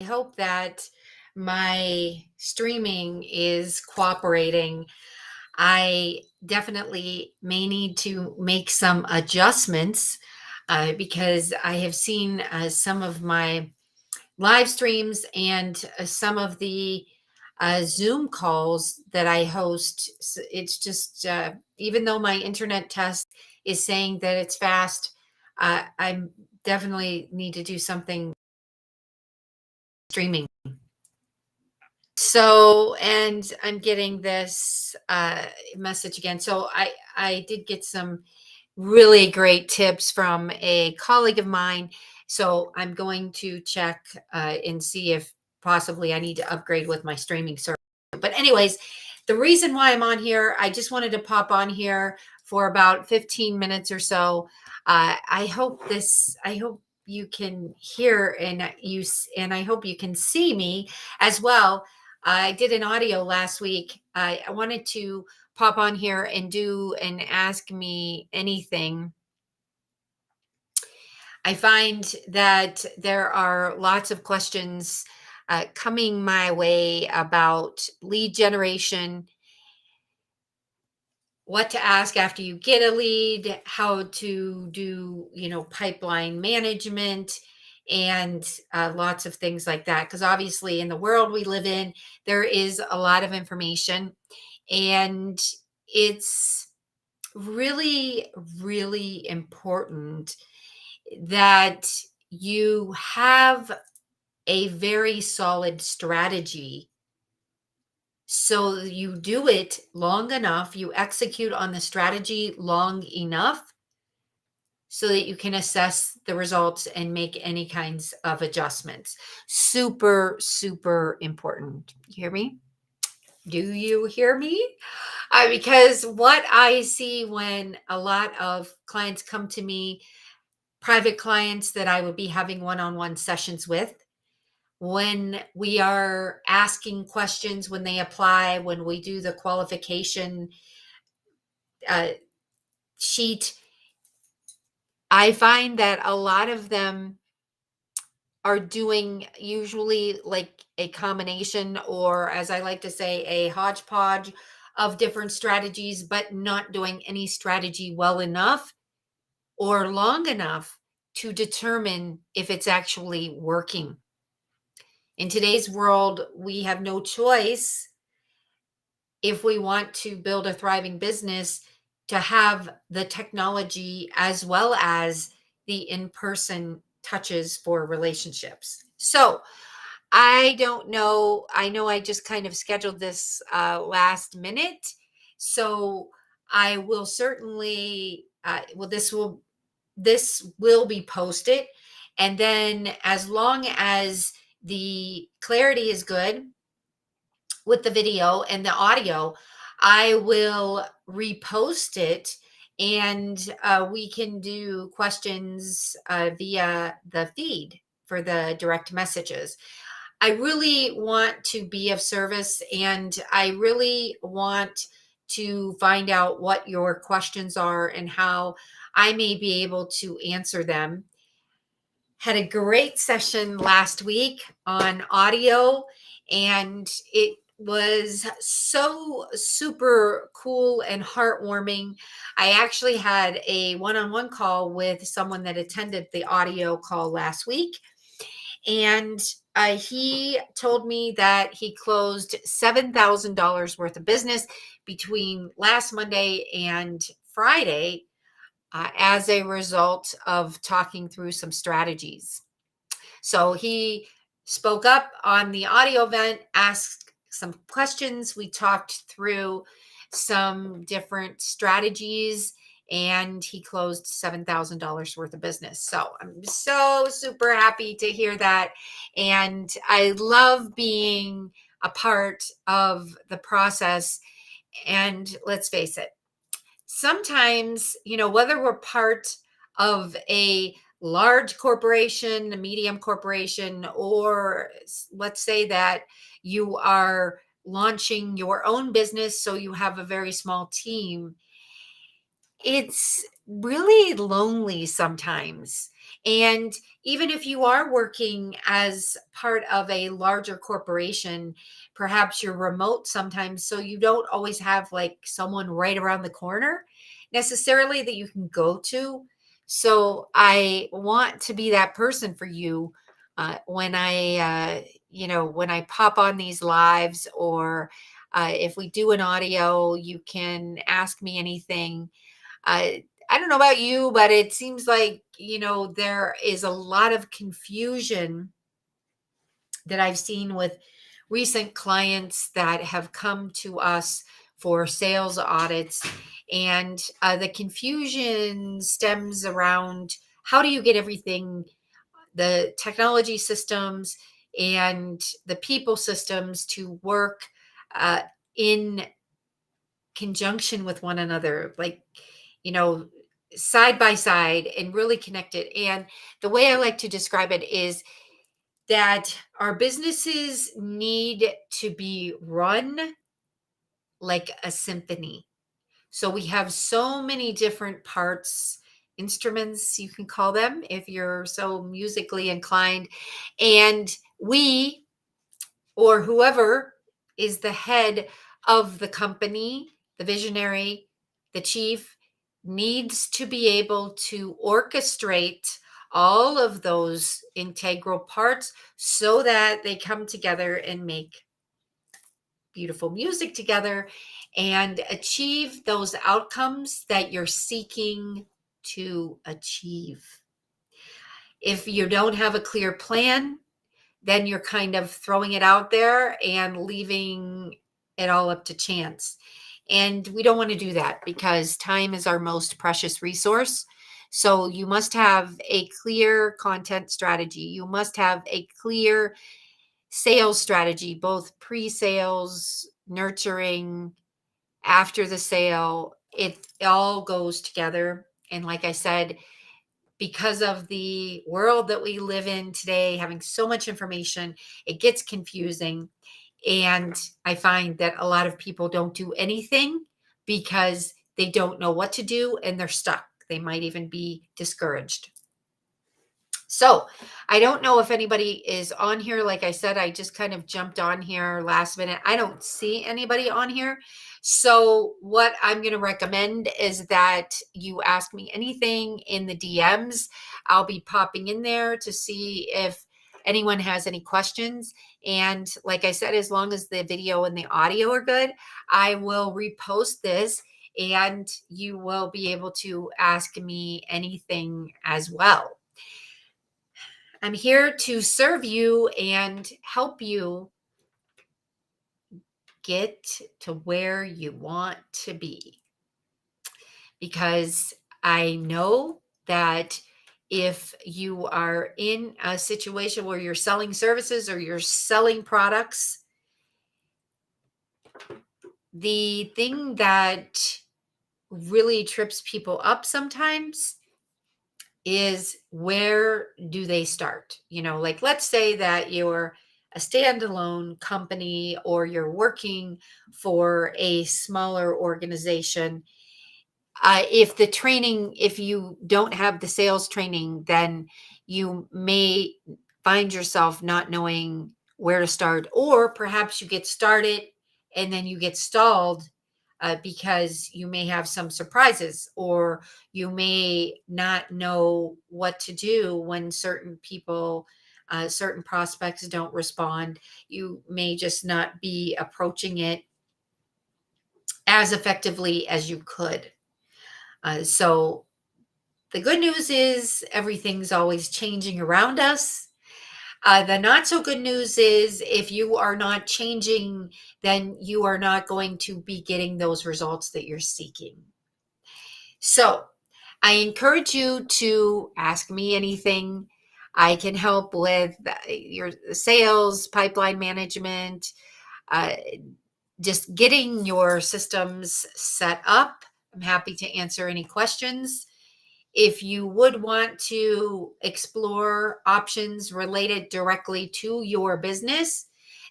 I hope that my streaming is cooperating. I definitely may need to make some adjustments because I have seen some of my live streams and some of the Zoom calls that I host. It's just, even though my internet test is saying that it's fast, I definitely need to do something streaming. So, and I'm getting this message again. So I did get some really great tips from a colleague of mine. So I'm going to check and see if possibly I need to upgrade with my streaming service. But anyways, the reason why I'm on here, I just wanted to pop on here for about 15 minutes or so. I hope you can hear and I hope you can see me as well. I did an audio last week. I wanted to pop on here and do and ask me anything. I find that there are lots of questions coming my way about lead generation, what to ask after you get a lead, how to do, pipeline management, and lots of things like that. Because obviously, in the world we live in, there is a lot of information, and it's really, really important that you have a very solid strategy. So you do it long enough, you execute on the strategy long enough so that you can assess the results and make any kinds of adjustments. Super, super important. You hear me? Do you hear me? Because what I see when a lot of clients come to me, private clients that I would be having one on one sessions with, when we are asking questions, when they apply, when we do the qualification uh, sheet, I find that a lot of them are doing usually like a combination, or as I like to say, a hodgepodge of different strategies, but not doing any strategy well enough or long enough to determine if it's actually working. In today's world, we have no choice if we want to build a thriving business to have the technology as well as the in person touches for relationships. So, I don't know. I know I just kind of scheduled this last minute. So, I will certainly, this will be posted, and then as long as the clarity is good with the video and the audio, I will repost it, and we can do questions via the feed for the direct messages. I really want to be of service, and I really want to find out what your questions are and how I may be able to answer them. Had a great session last week on audio, and it was so super cool and heartwarming. I actually had a one on one call with someone that attended the audio call last week, and he told me that he closed $7,000 worth of business between last Monday and Friday as a result of talking through some strategies. So he spoke up on the audio event, asked some questions. We talked through some different strategies, and he closed $7,000 worth of business. So I'm so super happy to hear that. And I love being a part of the process. And let's face it, sometimes, whether we're part of a large corporation, a medium corporation, or let's say that you are launching your own business, so you have a very small team, it's really lonely sometimes. And even if you are working as part of a larger corporation, perhaps you're remote sometimes, so you don't always have like someone right around the corner necessarily that you can go to. So I want to be that person for you when when I pop on these lives, or if we do an audio, you can ask me anything. I don't know about you, but it seems like, there is a lot of confusion that I've seen with recent clients that have come to us for sales audits. And the confusion stems around, how do you get everything, the technology systems and the people systems, to work uh, in conjunction with one another, like, you know, side by side, and really connected. And the way I like to describe it is that our businesses need to be run like a symphony. So we have so many different parts, instruments, you can call them if you're so musically inclined. And we, or whoever is the head of the company, the visionary, the chief, needs to be able to orchestrate all of those integral parts so that they come together and make beautiful music together and achieve those outcomes that you're seeking to achieve. If you don't have a clear plan, then you're kind of throwing it out there and leaving it all up to chance. And we don't want to do that, because time is our most precious resource. So you must have a clear content strategy. You must have a clear sales strategy, both pre sales, nurturing, after the sale. It all goes together. And like I said, because of the world that we live in today, having so much information, it gets confusing. And I find that a lot of people don't do anything because they don't know what to do and they're stuck. They might even be discouraged. So I don't know if anybody is on here. Like I said, I just kind of jumped on here last minute. I don't see anybody on here. So what I'm going to recommend is that you ask me anything in the DMs. I'll be popping in there to see if anyone has any questions. And like I said, as long as the video and the audio are good, I will repost this and you will be able to ask me anything as well. I'm here to serve you and help you get to where you want to be. Because I know that if you are in a situation where you're selling services or you're selling products, the thing that really trips people up sometimes is, where do they start? Like, let's say that you're a standalone company or you're working for a smaller organization. If you don't have the sales training, then you may find yourself not knowing where to start, or perhaps you get started and then you get stalled because you may have some surprises, or you may not know what to do when certain people, certain prospects don't respond. You may just not be approaching it as effectively as you could. So the good news is everything's always changing around us. The not so good news is, if you are not changing, then you are not going to be getting those results that you're seeking. So I encourage you to ask me anything. I can help with your sales, pipeline management, uh, just getting your systems set up. I'm happy to answer any questions. If you would want to explore options related directly to your business,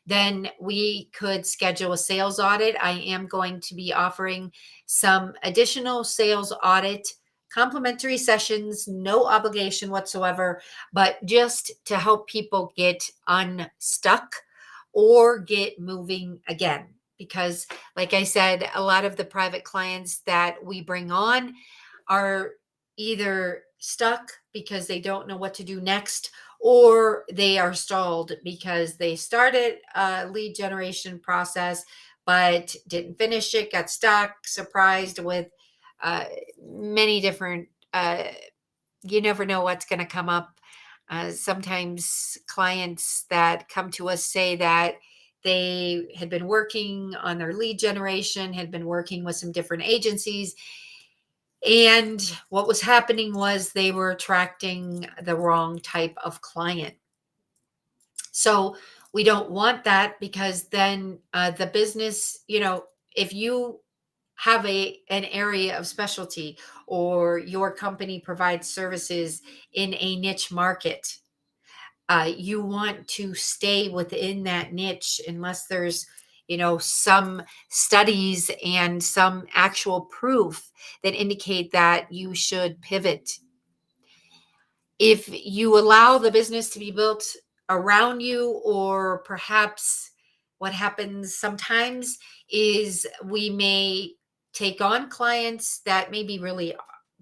then we could schedule a sales audit. I am going to be offering some additional sales audit complimentary sessions, no obligation whatsoever, but just to help people get unstuck or get moving again. Because, like I said, a lot of the private clients that we bring on are either stuck because they don't know what to do next, or they are stalled because they started a lead generation process but didn't finish it, got stuck, surprised with uh, many different, you never know what's going to come up. Sometimes clients that come to us say that they had been working on their lead generation, had been working with some different agencies, and what was happening was they were attracting the wrong type of client. So we don't want that, because then the business, if you have an area of specialty, or your company provides services in a niche market, you want to stay within that niche unless there's some studies and some actual proof that indicate that you should pivot. If you allow the business to be built around you, or perhaps what happens sometimes is we may take on clients that maybe really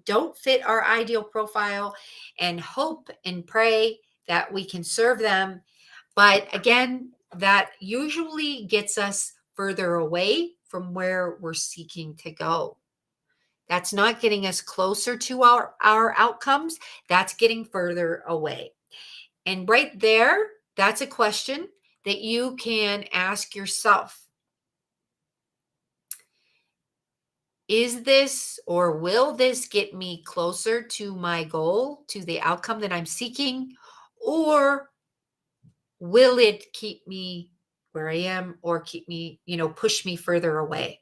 don't fit our ideal profile, and hope and pray that we can serve them. But again, that usually gets us further away from where we're seeking to go. That's not getting us closer to our outcomes. That's getting further away. And right there, that's a question that you can ask yourself. Is this, or will this get me closer to my goal, to the outcome that I'm seeking? Or will it keep me where I am, or keep me, push me further away?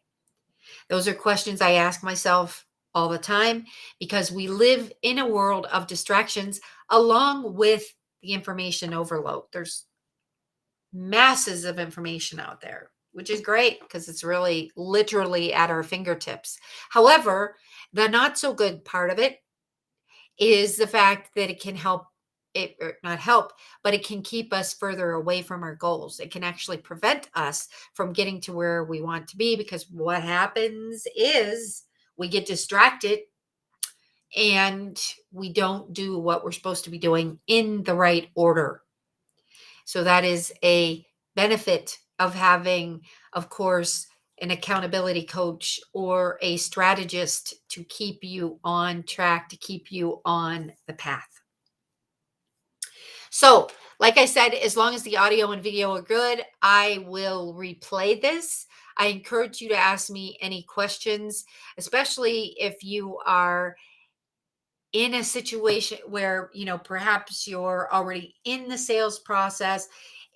Those are questions I ask myself all the time, because we live in a world of distractions along with the information overload. There's masses of information out there, which is great because it's really literally at our fingertips. However, the not so good part of it is the fact that it can help it, or not help, but it can keep us further away from our goals. It can actually prevent us from getting to where we want to be, because what happens is we get distracted and we don't do what we're supposed to be doing in the right order. So that is a benefit of having, of course, an accountability coach or a strategist to keep you on track, to keep you on the path. So, like I said, as long as the audio and video are good, I will replay this. I encourage you to ask me any questions, especially if you are in a situation where, perhaps you're already in the sales process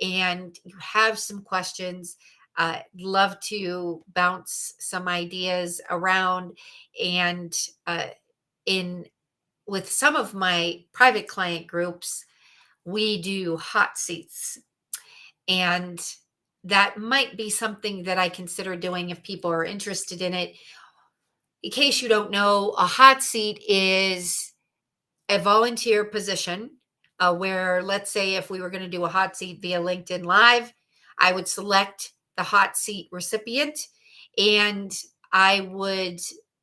and you have some questions. Love to bounce some ideas around. And in with some of my private client groups, we do hot seats. And that might be something that I consider doing if people are interested in it. In case you don't know, a hot seat is a volunteer position, where, let's say, if we were going to do a hot seat via LinkedIn Live, I would select the hot seat recipient, and I would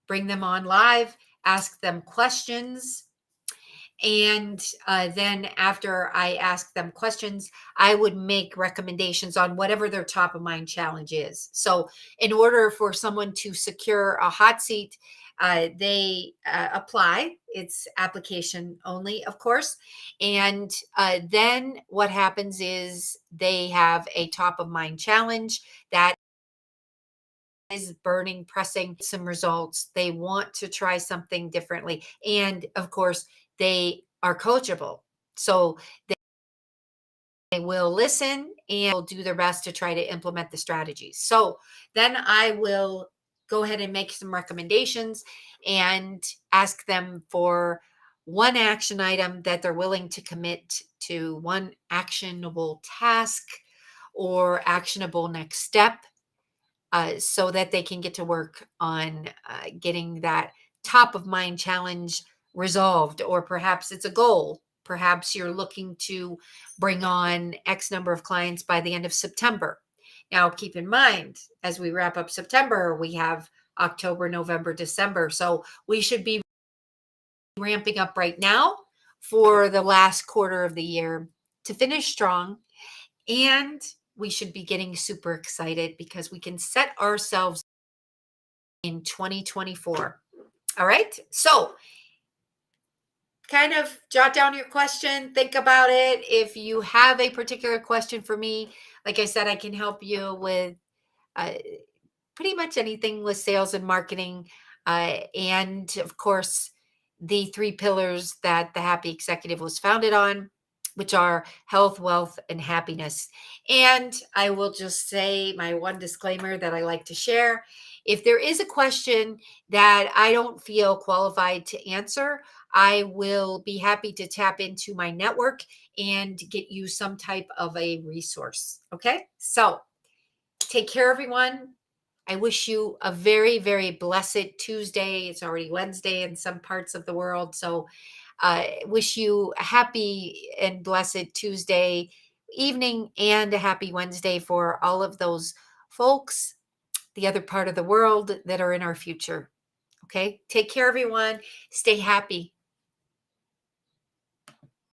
bring them on live, ask them questions. And then after I ask them questions, I would make recommendations on whatever their top of mind challenge is. So, in order for someone to secure a hot seat, they apply. It's application only, of course. And then what happens is they have a top of mind challenge that is burning, pressing, some results. They want to try something differently. And of course, they are coachable. So they will listen and will do their best to try to implement the strategies. So then I will go ahead and make some recommendations and ask them for one action item that they're willing to commit to, one actionable task or actionable next step, so that they can get to work on getting that top of mind challenge resolved, or perhaps it's a goal. Perhaps you're looking to bring on X number of clients by the end of September. Now, keep in mind, as we wrap up September, we have October, November, December. So we should be ramping up right now for the last quarter of the year to finish strong. And we should be getting super excited because we can set ourselves in 2024. All right. So, kind of jot down your question, think about it. If you have a particular question for me, like I said, I can help you with uh, pretty much anything with sales and marketing. And of course, the three pillars that the Happy Executive was founded on, which are health, wealth, and happiness. And I will just say my one disclaimer that I like to share. If there is a question that I don't feel qualified to answer, I will be happy to tap into my network and get you some type of a resource. Okay. So take care, everyone. I wish you a very, very blessed Tuesday. It's already Wednesday in some parts of the world. So, wish you a happy and blessed Tuesday evening and a happy Wednesday for all of those folks, the other part of the world that are in our future. Okay. Take care, everyone. Stay happy.